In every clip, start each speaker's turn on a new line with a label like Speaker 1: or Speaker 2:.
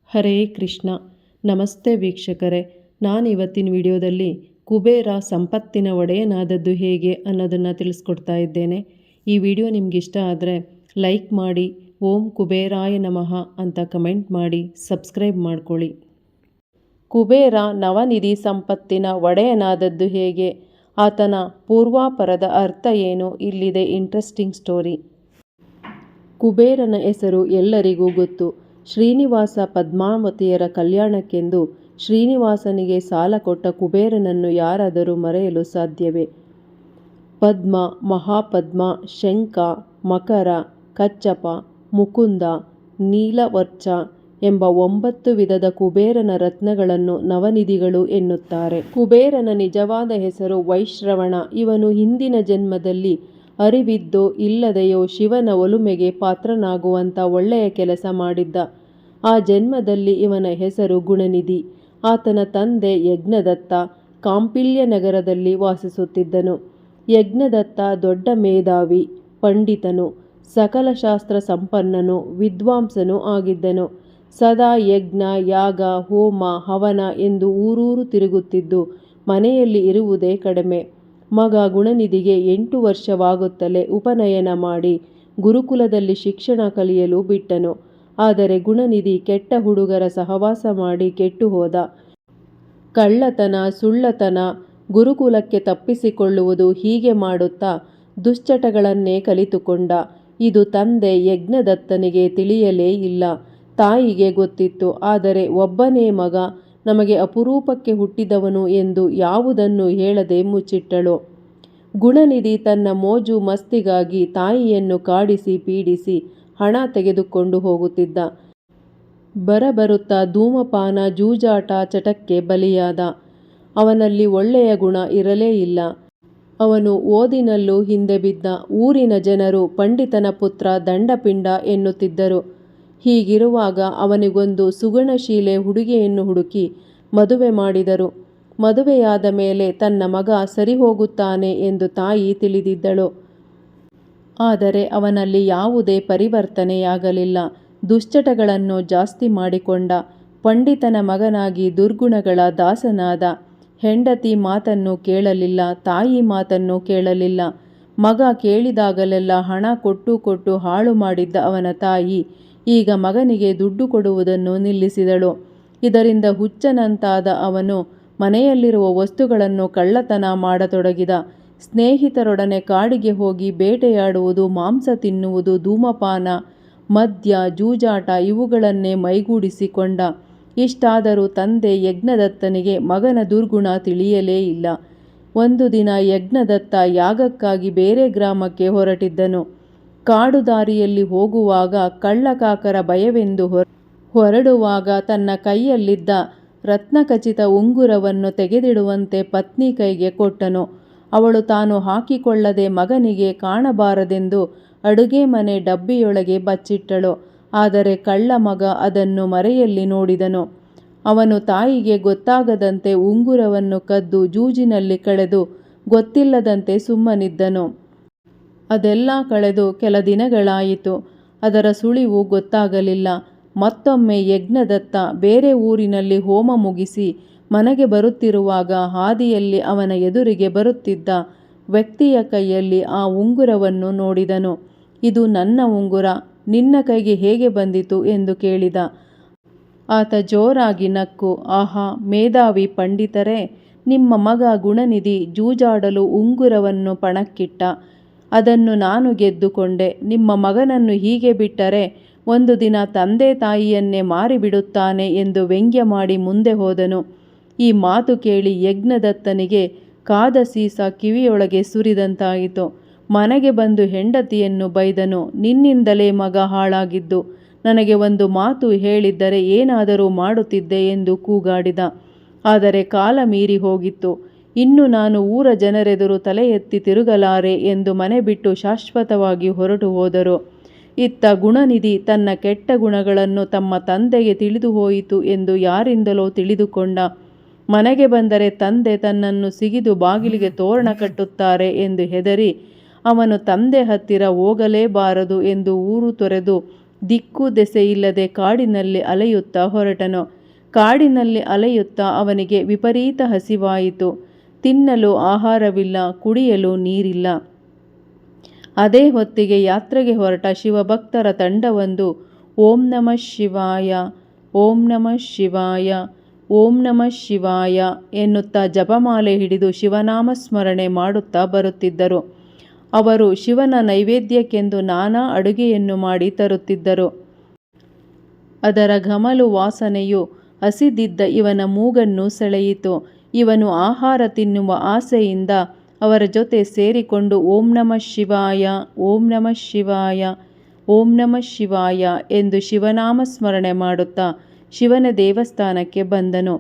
Speaker 1: ಹರೇ ಕೃಷ್ಣ. ನಮಸ್ತೆ ವೀಕ್ಷಕರೇ. ನಾನಿವತ್ತಿನ ವಿಡಿಯೋದಲ್ಲಿ ಕುಬೇರ ಸಂಪತ್ತಿನ ಒಡೆಯನಾದದ್ದು ಹೇಗೆ ಅನ್ನೋದನ್ನು ತಿಳಿಸ್ಕೊಡ್ತಾ ಇದ್ದೇನೆ. ಈ ವಿಡಿಯೋ ನಿಮಗಿಷ್ಟ ಆದರೆ ಲೈಕ್ ಮಾಡಿ, ಓಂ ಕುಬೇರಾಯ ನಮಃ ಅಂತ ಕಮೆಂಟ್ ಮಾಡಿ, ಸಬ್ಸ್ಕ್ರೈಬ್ ಮಾಡ್ಕೊಳ್ಳಿ. ಕುಬೇರ ನವನಿಧಿ ಸಂಪತ್ತಿನ ಒಡೆಯನಾದದ್ದು ಹೇಗೆ, ಆತನ ಪೂರ್ವಾಪರದ ಅರ್ಥ ಏನು, ಇಲ್ಲಿದೆ ಇಂಟ್ರೆಸ್ಟಿಂಗ್ ಸ್ಟೋರಿ. ಕುಬೇರನ ಹೆಸರು ಎಲ್ಲರಿಗೂ ಗೊತ್ತು. ಶ್ರೀನಿವಾಸ ಪದ್ಮಾವತಿಯರ ಕಲ್ಯಾಣಕ್ಕೆಂದು ಶ್ರೀನಿವಾಸನಿಗೆ ಸಾಲ ಕೊಟ್ಟ ಕುಬೇರನನ್ನು ಯಾರಾದರೂ ಮರೆಯಲು ಸಾಧ್ಯವೇ? ಪದ್ಮ, ಮಹಾಪದ್ಮ, ಶಂಖ, ಮಕರ, ಕಚ್ಚಪ, ಮುಕುಂದ, ನೀಲವರ್ಚ ಎಂಬ 9 ವಿಧದ ಕುಬೇರನ ರತ್ನಗಳನ್ನು ನವನಿಧಿಗಳು ಎನ್ನುತ್ತಾರೆ. ಕುಬೇರನ ನಿಜವಾದ ಹೆಸರು ವೈಶ್ರವಣ. ಇವನು ಹಿಂದಿನ ಜನ್ಮದಲ್ಲಿ ಅರಿವಿದ್ದೋ ಇಲ್ಲದೆಯೋ ಶಿವನ ಒಲುಮೆಗೆ ಪಾತ್ರನಾಗುವಂಥ ಒಳ್ಳೆಯ ಕೆಲಸ ಮಾಡಿದ್ದ. ಆ ಜನ್ಮದಲ್ಲಿ ಇವನ ಹೆಸರು ಗುಣನಿಧಿ. ಆತನ ತಂದೆ ಯಜ್ಞದತ್ತ ಕಾಂಪಿಲ್ಯ ನಗರದಲ್ಲಿ ವಾಸಿಸುತ್ತಿದ್ದನು. ಯಜ್ಞದತ್ತ ದೊಡ್ಡ ಮೇಧಾವಿ, ಪಂಡಿತನು, ಸಕಲ ಶಾಸ್ತ್ರ ಸಂಪನ್ನನು, ವಿದ್ವಾಂಸನೂ ಆಗಿದ್ದನು. ಸದಾ ಯಜ್ಞ, ಯಾಗ, ಹೋಮ, ಹವನ ಎಂದು ಊರೂರು ತಿರುಗುತ್ತಿದ್ದು ಮನೆಯಲ್ಲಿ ಇರುವುದೇ ಕಡಿಮೆ. ಮಗ ಗುಣನಿಧಿಗೆ 8 ವರ್ಷವಾಗುತ್ತಲೇ ಉಪನಯನ ಮಾಡಿ ಗುರುಕುಲದಲ್ಲಿ ಶಿಕ್ಷಣ ಕಲಿಯಲು ಬಿಟ್ಟನು. ಆದರೆ ಗುಣನಿಧಿ ಕೆಟ್ಟ ಹುಡುಗರ ಸಹವಾಸ ಮಾಡಿ ಕೆಟ್ಟು ಹೋದ. ಕಳ್ಳತನ, ಸುಳ್ಳತನ, ಗುರುಕುಲಕ್ಕೆ ತಪ್ಪಿಸಿಕೊಳ್ಳುವುದು ಹೀಗೆ ಮಾಡುತ್ತಾ ದುಶ್ಚಟಗಳನ್ನೇ ಕಲಿತುಕೊಂಡ. ಇದು ತಂದೆ ಯಜ್ಞದತ್ತನಿಗೆ ತಿಳಿಯಲೇ ಇಲ್ಲ. ತಾಯಿಗೆ ಗೊತ್ತಿತ್ತು. ಆದರೆ ಒಬ್ಬನೇ ಮಗ, ನಮಗೆ ಅಪರೂಪಕ್ಕೆ ಹುಟ್ಟಿದವನು ಎಂದು ಯಾವುದನ್ನು ಹೇಳದೆ ಮುಚ್ಚಿಟ್ಟಳು. ಗುಣನಿಧಿ ತನ್ನ ಮೋಜು ಮಸ್ತಿಗಾಗಿ ತಾಯಿಯನ್ನು ಕಾಡಿಸಿ ಪೀಡಿಸಿ ಹಣ ತೆಗೆದುಕೊಂಡು ಹೋಗುತ್ತಿದ್ದ. ಬರಬರುತ್ತಾ ಧೂಮಪಾನ, ಜೂಜಾಟ ಚಟಕ್ಕೆ ಬಲಿಯಾದ. ಅವನಲ್ಲಿ ಒಳ್ಳೆಯ ಗುಣ ಇರಲೇ ಇಲ್ಲ. ಅವನು ಓದಿನಲ್ಲೂ ಹಿಂದೆ ಬಿದ್ದ. ಊರಿನ ಜನರು ಪಂಡಿತನ ಪುತ್ರ ದಂಡಪಿಂಡ ಎನ್ನುತ್ತಿದ್ದರು. ಹೀಗಿರುವಾಗ ಅವನಿಗೊಂದು ಸುಗುಣಶೀಲೆ ಹುಡುಗಿಯನ್ನು ಹುಡುಕಿ ಮದುವೆ ಮಾಡಿದರು. ಮದುವೆಯಾದ ಮೇಲೆ ತನ್ನ ಮಗ ಸರಿಹೋಗುತ್ತಾನೆ ಎಂದು ತಾಯಿ ತಿಳಿದಿದ್ದಳು. ಆದರೆ ಅವನಲ್ಲಿ ಯಾವುದೇ ಪರಿವರ್ತನೆಯಾಗಲಿಲ್ಲ. ದುಶ್ಚಟಗಳನ್ನು ಜಾಸ್ತಿ ಮಾಡಿಕೊಂಡ. ಪಂಡಿತನ ಮಗನಾಗಿ ದುರ್ಗುಣಗಳ ದಾಸನಾದ. ಹೆಂಡತಿ ಮಾತನ್ನು ಕೇಳಲಿಲ್ಲ, ತಾಯಿ ಮಾತನ್ನು ಕೇಳಲಿಲ್ಲ. ಮಗ ಕೇಳಿದಾಗಲೆಲ್ಲ ಹಣ ಕೊಟ್ಟು ಕೊಟ್ಟು ಹಾಳು ಮಾಡಿದ್ದ ಅವನ ತಾಯಿ ಈಗ ಮಗನಿಗೆ ದುಡ್ಡು ಕೊಡುವುದನ್ನು ನಿಲ್ಲಿಸಿದಳು. ಇದರಿಂದ ಹುಚ್ಚನಂತಾದ ಅವನು ಮನೆಯಲ್ಲಿರುವ ವಸ್ತುಗಳನ್ನು ಕಳ್ಳತನ ಮಾಡತೊಡಗಿದ. ಸ್ನೇಹಿತರೊಡನೆ ಕಾಡಿಗೆ ಹೋಗಿ ಬೇಟೆಯಾಡುವುದು, ಮಾಂಸ ತಿನ್ನುವುದು, ಧೂಮಪಾನ, ಮದ್ಯ, ಜೂಜಾಟ ಇವುಗಳನ್ನೇ ಮೈಗೂಡಿಸಿಕೊಂಡ. ಇಷ್ಟಾದರೂ ತಂದೆ ಯಜ್ಞದತ್ತನಿಗೆ ಮಗನ ದುರ್ಗುಣ ತಿಳಿಯಲೇ ಇಲ್ಲ. ಒಂದು ದಿನ ಯಜ್ಞದತ್ತ ಯಾಗಕ್ಕಾಗಿ ಬೇರೆ ಗ್ರಾಮಕ್ಕೆ ಹೊರಟಿದ್ದನು. ಕಾಡು ದಾರಿಯಲ್ಲಿ ಹೋಗುವಾಗ ಕಳ್ಳಕಾಕರ ಭಯವೆಂದು ಹೊರಡುವಾಗ ತನ್ನ ಕೈಯಲ್ಲಿದ್ದ ರತ್ನಖಚಿತ ಉಂಗುರವನ್ನು ತೆಗೆದಿಡುವಂತೆ ಪತ್ನಿ ಕೈಗೆ ಕೊಟ್ಟನು. ಅವಳು ತಾನು ಹಾಕಿಕೊಳ್ಳದೆ ಮಗನಿಗೆ ಕಾಣಬಾರದೆಂದು ಅಡುಗೆ ಮನೆ ಡಬ್ಬಿಯೊಳಗೆ ಬಚ್ಚಿಟ್ಟಳು. ಆದರೆ ಕಳ್ಳ ಮಗ ಅದನ್ನು ಮರೆಯಲ್ಲಿ ನೋಡಿದನು. ಅವನು ತಾಯಿಗೆ ಗೊತ್ತಾಗದಂತೆ ಉಂಗುರವನ್ನು ಕದ್ದು ಜೂಜಿನಲ್ಲಿ ಕಳೆದು ಗೊತ್ತಿಲ್ಲದಂತೆ ಸುಮ್ಮನಿದ್ದನು. ಅದೆಲ್ಲ ಕಳೆದು ಕೆಲ ದಿನಗಳಾಯಿತು. ಅದರ ಸುಳಿವು ಗೊತ್ತಾಗಲಿಲ್ಲ. ಮತ್ತೊಮ್ಮೆ ಯಜ್ಞದತ್ತ ಬೇರೆ ಊರಿನಲ್ಲಿ ಹೋಮ ಮುಗಿಸಿ ಮನೆಗೆ ಬರುತ್ತಿರುವಾಗ ಹಾದಿಯಲ್ಲಿ ಅವನ ಎದುರಿಗೆ ಬರುತ್ತಿದ್ದ ವ್ಯಕ್ತಿಯ ಕೈಯಲ್ಲಿ ಆ ಉಂಗುರವನ್ನು ನೋಡಿದನು. ಇದು ನನ್ನ ಉಂಗುರ, ನಿನ್ನ ಕೈಗೆ ಹೇಗೆ ಬಂದಿತು ಎಂದು ಕೇಳಿದ. ಆತ ಜೋರಾಗಿ ನಕ್ಕು, ಆಹಾ ಮೇಧಾವಿ ಪಂಡಿತರೇ, ನಿಮ್ಮ ಮಗ ಗುಣನಿಧಿ ಜೂಜಾಡಲು ಉಂಗುರವನ್ನು ಪಣಕ್ಕಿಟ್ಟ. ಅದನ್ನು ನಾನು ಗೆದ್ದುಕೊಂಡೆ. ನಿಮ್ಮ ಮಗನನ್ನು ಹೀಗೆ ಬಿಟ್ಟರೆ ಒಂದು ದಿನ ತಂದೆ ತಾಯಿಯನ್ನೇ ಮಾರಿಬಿಡುತ್ತಾನೆ ಎಂದು ವ್ಯಂಗ್ಯ ಮಾಡಿ ಮುಂದೆ ಹೋದನು. ಈ ಮಾತು ಕೇಳಿ ಯಜ್ಞದತ್ತನಿಗೆ ಕಾದ ಸೀಸ ಕಿವಿಯೊಳಗೆ ಸುರಿದಂತಾಯಿತು. ಮನೆಗೆ ಬಂದು ಹೆಂಡತಿಯನ್ನು ಬೈದನು. ನಿನ್ನಿಂದಲೇ ಮಗ ಹಾಳಾಗಿದ್ದು. ನನಗೆ ಒಂದು ಮಾತು ಹೇಳಿದ್ದರೆ ಏನಾದರೂ ಮಾಡುತ್ತಿದ್ದೆ ಎಂದು ಕೂಗಾಡಿದ. ಆದರೆ ಕಾಲ ಮೀರಿ ಹೋಗಿತ್ತು. ಇನ್ನು ನಾನು ಊರ ಜನರೆದುರು ತಲೆ ಎತ್ತಿ ತಿರುಗಲಾರೆ ಎಂದು ಮನೆ ಬಿಟ್ಟು ಶಾಶ್ವತವಾಗಿ ಹೊರಟು ಹೋದರು. ಇತ್ತ ಗುಣನಿಧಿ ತನ್ನ ಕೆಟ್ಟ ಗುಣಗಳನ್ನು ತಮ್ಮ ತಂದೆಗೆ ತಿಳಿದು ಹೋಯಿತು ಎಂದು ಯಾರಿಂದಲೋ ತಿಳಿದುಕೊಂಡ. ಮನೆಗೆ ಬಂದರೆ ತಂದೆ ತನ್ನನ್ನು ಸಿಗಿದು ಬಾಗಿಲಿಗೆ ತೋರಣ ಕಟ್ಟುತ್ತಾರೆ ಎಂದು ಹೆದರಿ ಅವನು ತಂದೆ ಹತ್ತಿರ ಹೋಗಲೇಬಾರದು ಎಂದು ಊರು ತೊರೆದು ದಿಕ್ಕು ದೆಸೆಯಿಲ್ಲದೆ ಕಾಡಿನಲ್ಲಿ ಅಲೆಯುತ್ತಾ ಹೊರಟನು. ಕಾಡಿನಲ್ಲಿ ಅಲೆಯುತ್ತಾ ಅವನಿಗೆ ವಿಪರೀತ ಹಸಿವಾಯಿತು. ತಿನ್ನಲು ಆಹಾರವಿಲ್ಲ, ಕುಡಿಯಲು ನೀರಿಲ್ಲ. ಅದೇ ಹೊತ್ತಿಗೆ ಯಾತ್ರೆಗೆ ಹೊರಟ ಶಿವಭಕ್ತರ ತಂಡವೊಂದು ಓಂ ನಮಃ ಶಿವಾಯ, ಓಂ ನಮಃ ಶಿವಾಯ, ಓಂ ನಮಃ ಶಿವಾಯ ಎನ್ನುತ್ತಾ ಜಪಮಾಲೆ ಹಿಡಿದು ಶಿವನಾಮ ಸ್ಮರಣೆ ಮಾಡುತ್ತಾ ಬರುತ್ತಿದ್ದರು. ಅವರು ಶಿವನ ನೈವೇದ್ಯಕ್ಕೆಂದು ನಾನಾ ಅಡುಗೆಯನ್ನು ಮಾಡಿ ತರುತ್ತಿದ್ದರು. ಅದರ ಘಮಲು ವಾಸನೆಯು ಹಸಿದಿದ್ದ ಇವನ ಮೂಗನ್ನು ಸೆಳೆಯಿತು. ಇವನು ಆಹಾರ ತಿನ್ನುವ ಆಸೆಯಿಂದ ಅವರ ಜೊತೆ ಸೇರಿಕೊಂಡು ಓಂ ನಮಃ ಶಿವಾಯ, ಓಂ ನಮಃ ಶಿವಾಯ, ಓಂ ನಮಃ ಶಿವಾಯ ಎಂದು ಶಿವನಾಮ ಸ್ಮರಣೆ ಮಾಡುತ್ತಾ ಶಿವನ ದೇವಸ್ಥಾನಕ್ಕೆ ಬಂದನು.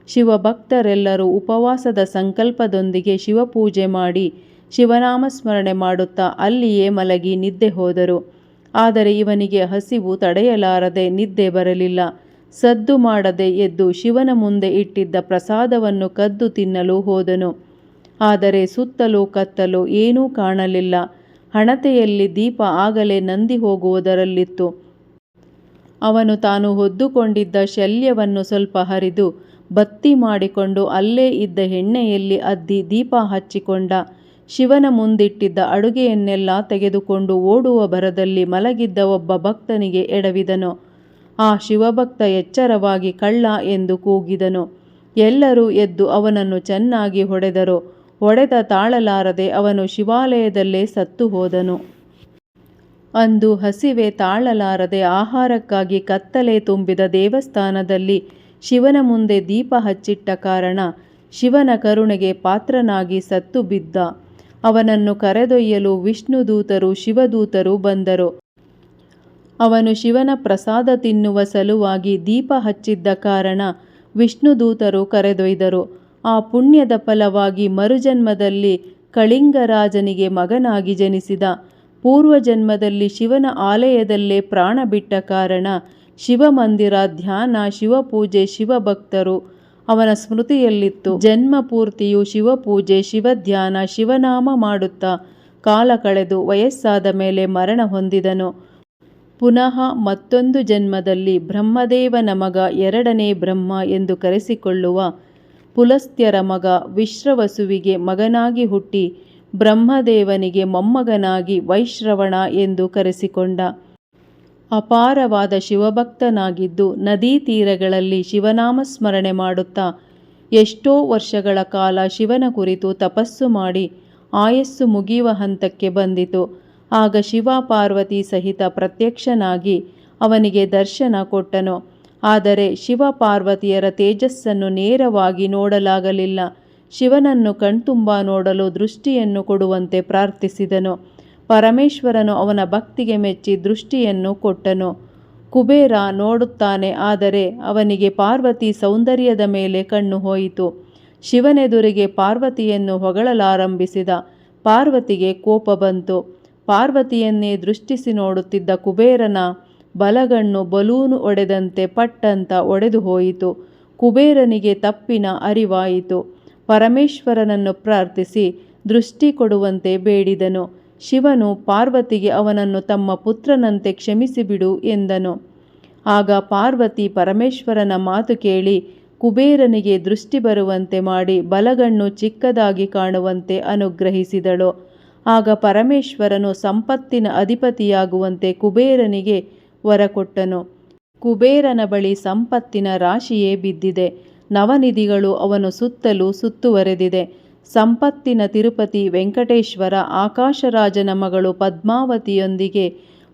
Speaker 1: ಶಿವಭಕ್ತರೆಲ್ಲರೂ ಉಪವಾಸದ ಸಂಕಲ್ಪದೊಂದಿಗೆ ಶಿವಪೂಜೆ ಮಾಡಿ ಶಿವನಾಮ ಸ್ಮರಣೆ ಮಾಡುತ್ತಾ ಅಲ್ಲಿಯೇ ಮಲಗಿ ನಿದ್ದೆ ಹೋದರು. ಆದರೆ ಇವನಿಗೆ ಹಸಿವು ತಡೆಯಲಾರದೆ ನಿದ್ದೆ ಬರಲಿಲ್ಲ. ಸದ್ದು ಮಾಡದೆ ಎದ್ದು ಶಿವನ ಮುಂದೆ ಇಟ್ಟಿದ್ದ ಪ್ರಸಾದವನ್ನು ಕದ್ದು ತಿನ್ನಲು ಹೋದನು. ಆದರೆ ಸುತ್ತಲೂ ಕತ್ತಲು, ಏನೂ ಕಾಣಲಿಲ್ಲ. ಹಣತೆಯಲ್ಲಿ ದೀಪ ಆಗಲೇ ನಂದಿ ಹೋಗುವುದರಲ್ಲಿತ್ತು. ಅವನು ತಾನು ಹೊದ್ದುಕೊಂಡಿದ್ದ ಶಲ್ಯವನ್ನು ಸ್ವಲ್ಪ ಹರಿದು ಬತ್ತಿ ಮಾಡಿಕೊಂಡು ಅಲ್ಲೇ ಇದ್ದ ಎಣ್ಣೆಯಲ್ಲಿ ಅದ್ದಿ ದೀಪ ಹಚ್ಚಿಕೊಂಡ. ಶಿವನ ಮುಂದಿಟ್ಟಿದ್ದ ಅಡುಗೆಯನ್ನೆಲ್ಲ ತೆಗೆದುಕೊಂಡು ಓಡುವ ಭರದಲ್ಲಿ ಮಲಗಿದ್ದ ಒಬ್ಬ ಭಕ್ತನಿಗೆ ಎಡವಿದನು. ಆ ಶಿವಭಕ್ತ ಎಚ್ಚರವಾಗಿ ಕಳ್ಳ ಎಂದು ಕೂಗಿದನು. ಎಲ್ಲರೂ ಎದ್ದು ಅವನನ್ನು ಚೆನ್ನಾಗಿ ಹೊಡೆದರು. ಹೊಡೆತ ತಾಳಲಾರದೆ ಅವನು ಶಿವಾಲಯದಲ್ಲೇ ಸತ್ತು ಹೋದನು. ಅಂದು ಹಸಿವೆ ತಾಳಲಾರದೆ ಆಹಾರಕ್ಕಾಗಿ ಕತ್ತಲೆ ತುಂಬಿದ ದೇವಸ್ಥಾನದಲ್ಲಿ ಶಿವನ ಮುಂದೆ ದೀಪ ಹಚ್ಚಿಟ್ಟ ಕಾರಣ ಶಿವನ ಕರುಣೆಗೆ ಪಾತ್ರನಾಗಿ ಸತ್ತು ಬಿದ್ದ. ಅವನನ್ನು ಕರೆದೊಯ್ಯಲು ವಿಷ್ಣುದೂತರು ಶಿವದೂತರು ಬಂದರು. ಅವನು ಶಿವನ ಪ್ರಸಾದ ತಿನ್ನುವ ಸಲುವಾಗಿ ದೀಪ ಹಚ್ಚಿದ್ದ ಕಾರಣ ವಿಷ್ಣುದೂತರು ಕರೆದೊಯ್ದರು. ಆ ಪುಣ್ಯದ ಫಲವಾಗಿ ಮರುಜನ್ಮದಲ್ಲಿ ಕಳಿಂಗರಾಜನಿಗೆ ಮಗನಾಗಿ ಜನಿಸಿದ. ಪೂರ್ವಜನ್ಮದಲ್ಲಿ ಶಿವನ ಆಲಯದಲ್ಲೇ ಪ್ರಾಣ ಬಿಟ್ಟ ಕಾರಣ ಶಿವಮಂದಿರ, ಧ್ಯಾನ, ಶಿವಪೂಜೆ, ಶಿವಭಕ್ತರು ಅವನ ಸ್ಮೃತಿಯಲ್ಲಿತ್ತು. ಜನ್ಮ ಪೂರ್ತಿಯು ಶಿವಪೂಜೆ, ಶಿವಧ್ಯಾನ, ಶಿವನಾಮ ಮಾಡುತ್ತಾ ಕಾಲ ಕಳೆದು ವಯಸ್ಸಾದ ಮೇಲೆ ಮರಣ ಹೊಂದಿದನು. ಪುನಃ ಮತ್ತೊಂದು ಜನ್ಮದಲ್ಲಿ ಬ್ರಹ್ಮದೇವನ ಮಗ, ಎರಡನೇ ಬ್ರಹ್ಮ ಎಂದು ಕರೆಸಿಕೊಳ್ಳುವ ಪುಲಸ್ತ್ಯರ ಮಗ ವಿಶ್ರವಸುವಿಗೆ ಮಗನಾಗಿ ಹುಟ್ಟಿ ಬ್ರಹ್ಮದೇವನಿಗೆ ಮೊಮ್ಮಗನಾಗಿ ವೈಶ್ರವಣ ಎಂದು ಕರೆಸಿಕೊಂಡ. ಅಪಾರವಾದ ಶಿವಭಕ್ತನಾಗಿದ್ದು ನದೀ ತೀರಗಳಲ್ಲಿ ಶಿವನಾಮ ಸ್ಮರಣೆ ಮಾಡುತ್ತಾ ಎಷ್ಟೋ ವರ್ಷಗಳ ಕಾಲ ಶಿವನ ಕುರಿತು ತಪಸ್ಸು ಮಾಡಿ ಆಯಸ್ಸು ಮುಗಿಯುವ ಹಂತಕ್ಕೆ ಬಂದಿತು. ಆಗ ಶಿವ ಪಾರ್ವತಿ ಸಹಿತ ಪ್ರತ್ಯಕ್ಷನಾಗಿ ಅವನಿಗೆ ದರ್ಶನ ಕೊಟ್ಟನು. ಆದರೆ ಶಿವ ಪಾರ್ವತಿಯರ ತೇಜಸ್ಸನ್ನು ನೇರವಾಗಿ ನೋಡಲಾಗಲಿಲ್ಲ. ಶಿವನನ್ನು ಕಣ್ತುಂಬ ನೋಡಲು ದೃಷ್ಟಿಯನ್ನು ಕೊಡುವಂತೆ ಪ್ರಾರ್ಥಿಸಿದನು. ಪರಮೇಶ್ವರನು ಅವನ ಭಕ್ತಿಗೆ ಮೆಚ್ಚಿ ದೃಷ್ಟಿಯನ್ನು ಕೊಟ್ಟನು. ಕುಬೇರ ನೋಡುತ್ತಾನೆ, ಆದರೆ ಅವನಿಗೆ ಪಾರ್ವತಿ ಸೌಂದರ್ಯದ ಮೇಲೆ ಕಣ್ಣು ಹೋಯಿತು. ಶಿವನೆದುರಿಗೆ ಪಾರ್ವತಿಯನ್ನು ಹೊಗಳಲಾರಂಭಿಸಿದ. ಪಾರ್ವತಿಗೆ ಕೋಪ ಬಂತು. ಪಾರ್ವತಿಯನ್ನೇ ದೃಷ್ಟಿಸಿ ನೋಡುತ್ತಿದ್ದ ಕುಬೇರನ ಬಲಗಣ್ಣು ಬಲೂನು ಒಡೆದಂತೆ ಪಟ್ಟಂತ ಒಡೆದು ಹೋಯಿತು. ಕುಬೇರನಿಗೆ ತಪ್ಪಿನ ಅರಿವಾಯಿತು. ಪರಮೇಶ್ವರನನ್ನು ಪ್ರಾರ್ಥಿಸಿ ದೃಷ್ಟಿ ಕೊಡುವಂತೆ ಬೇಡಿದನು. ಶಿವನು ಪಾರ್ವತಿಗೆ ಅವನನ್ನು ತಮ್ಮ ಪುತ್ರನಂತೆ ಕ್ಷಮಿಸಿಬಿಡು ಎಂದನು. ಆಗ ಪಾರ್ವತಿ ಪರಮೇಶ್ವರನ ಮಾತು ಕೇಳಿ ಕುಬೇರನಿಗೆ ದೃಷ್ಟಿ ಬರುವಂತೆ ಮಾಡಿ ಬಲಗಣ್ಣು ಚಿಕ್ಕದಾಗಿ ಕಾಣುವಂತೆ ಅನುಗ್ರಹಿಸಿದಳು. ಆಗ ಪರಮೇಶ್ವರನು ಸಂಪತ್ತಿನ ಅಧಿಪತಿಯಾಗುವಂತೆ ಕುಬೇರನಿಗೆ ವರ ಕೊಟ್ಟನು. ಕುಬೇರನ ಬಳಿ ಸಂಪತ್ತಿನ ರಾಶಿಯೇ ಬಿದ್ದಿದೆ. ನವನಿಧಿಗಳು ಅವನು ಸುತ್ತಲೂ ಸುತ್ತುವರೆದಿದೆ. ಸಂಪತ್ತಿನ ತಿರುಪತಿ ವೆಂಕಟೇಶ್ವರ ಆಕಾಶರಾಜನ ಮಗಳು ಪದ್ಮಾವತಿಯೊಂದಿಗೆ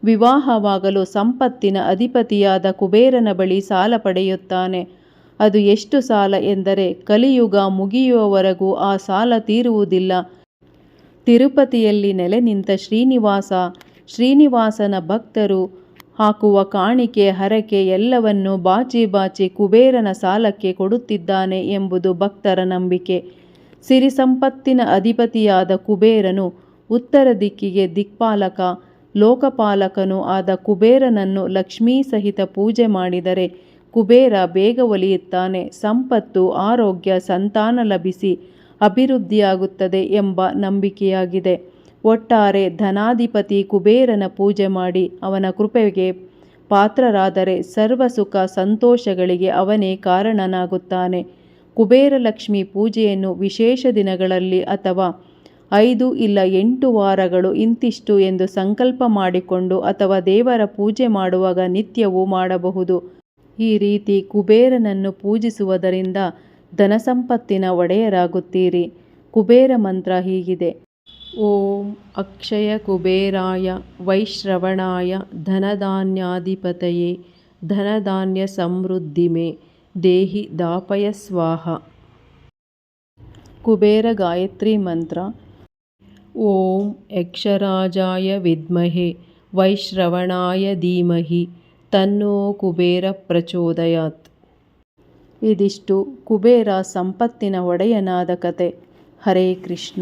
Speaker 1: ವಿವಾಹವಾಗಲು ಸಂಪತ್ತಿನ ಅಧಿಪತಿಯಾದ ಕುಬೇರನ ಬಳಿ ಸಾಲ ಪಡೆಯುತ್ತಾನೆ. ಅದು ಎಷ್ಟು ಸಾಲ ಎಂದರೆ ಕಲಿಯುಗ ಮುಗಿಯುವವರೆಗೂ ಆ ಸಾಲ ತೀರುವುದಿಲ್ಲ. ತಿರುಪತಿಯಲ್ಲಿ ನೆಲೆ ನಿಂತ ಶ್ರೀನಿವಾಸನ ಭಕ್ತರು ಹಾಕುವ ಕಾಣಿಕೆ, ಹರಕೆ ಎಲ್ಲವನ್ನೂ ಬಾಚಿ ಬಾಚಿ ಕುಬೇರನ ಸಾಲಕ್ಕೆ ಕೊಡುತ್ತಿದ್ದಾನೆ ಎಂಬುದು ಭಕ್ತರ ನಂಬಿಕೆ. ಸಿರಿ ಸಂಪತ್ತಿನ ಅಧಿಪತಿಯಾದ ಕುಬೇರನು ಉತ್ತರ ದಿಕ್ಕಿಗೆ ದಿಕ್ಪಾಲಕ, ಲೋಕಪಾಲಕನೂ ಆದ ಕುಬೇರನನ್ನು ಲಕ್ಷ್ಮೀ ಸಹಿತ ಪೂಜೆ ಮಾಡಿದರೆ ಕುಬೇರ ಬೇಗ ಒಲಿಯುತ್ತಾನೆ. ಸಂಪತ್ತು, ಆರೋಗ್ಯ, ಸಂತಾನ ಲಭಿಸಿ ಅಭಿವೃದ್ಧಿಯಾಗುತ್ತದೆ ಎಂಬ ನಂಬಿಕೆಯಾಗಿದೆ. ಒಟ್ಟಾರೆ ಧನಾಧಿಪತಿ ಕುಬೇರನ ಪೂಜೆ ಮಾಡಿ ಅವನ ಕೃಪೆಗೆ ಪಾತ್ರರಾದರೆ ಸರ್ವ ಸುಖ ಸಂತೋಷಗಳಿಗೆ ಅವನೇ ಕಾರಣನಾಗುತ್ತಾನೆ. ಕುಬೇರ ಲಕ್ಷ್ಮಿ ಪೂಜೆಯನ್ನು ವಿಶೇಷ ದಿನಗಳಲ್ಲಿ ಅಥವಾ 5 ಇಲ್ಲ 8 ವಾರಗಳು ಇಂತಿಷ್ಟು ಎಂದು ಸಂಕಲ್ಪ ಮಾಡಿಕೊಂಡು ಅಥವಾ ದೇವರ ಪೂಜೆ ಮಾಡುವಾಗ ನಿತ್ಯವೂ ಮಾಡಬಹುದು. ಈ ರೀತಿ ಕುಬೇರನನ್ನು ಪೂಜಿಸುವುದರಿಂದ ಧನಸಂಪತ್ತಿನ ಒಡೆಯರಾಗುತ್ತೀರಿ. ಕುಬೇರ ಮಂತ್ರ ಹೀಗಿದೆ: ಓಂ ಅಕ್ಷಯ ಕುಬೇರಾಯ ವೈಶ್ರವಣಾಯ ಧನಧಾನ್ಯಾಧಿಪತಯೇ ಧನಧಾನ್ಯ ಸಮೃದ್ಧಿಮೇ ದೇಹಿ ದಾಪಯ ಸ್ವಾಹ. ಕುಬೇರ ಗಾಯತ್ರಿ ಮಂತ್ರ: ಓಂ ಯಕ್ಷರಾಜಾಯ ವಿದ್ಮಹೇ ವೈಶ್ರವಣಾಯ ಧೀಮಹಿ ತನ್ನೋ ಕುಬೇರ ಪ್ರಚೋದಯಾತ್. ಇದಿಷ್ಟು ಕುಬೇರ ಸಂಪತ್ತಿನ ಒಡೆಯನಾದ ಕತೆ. ಹರೇ ಕೃಷ್ಣ.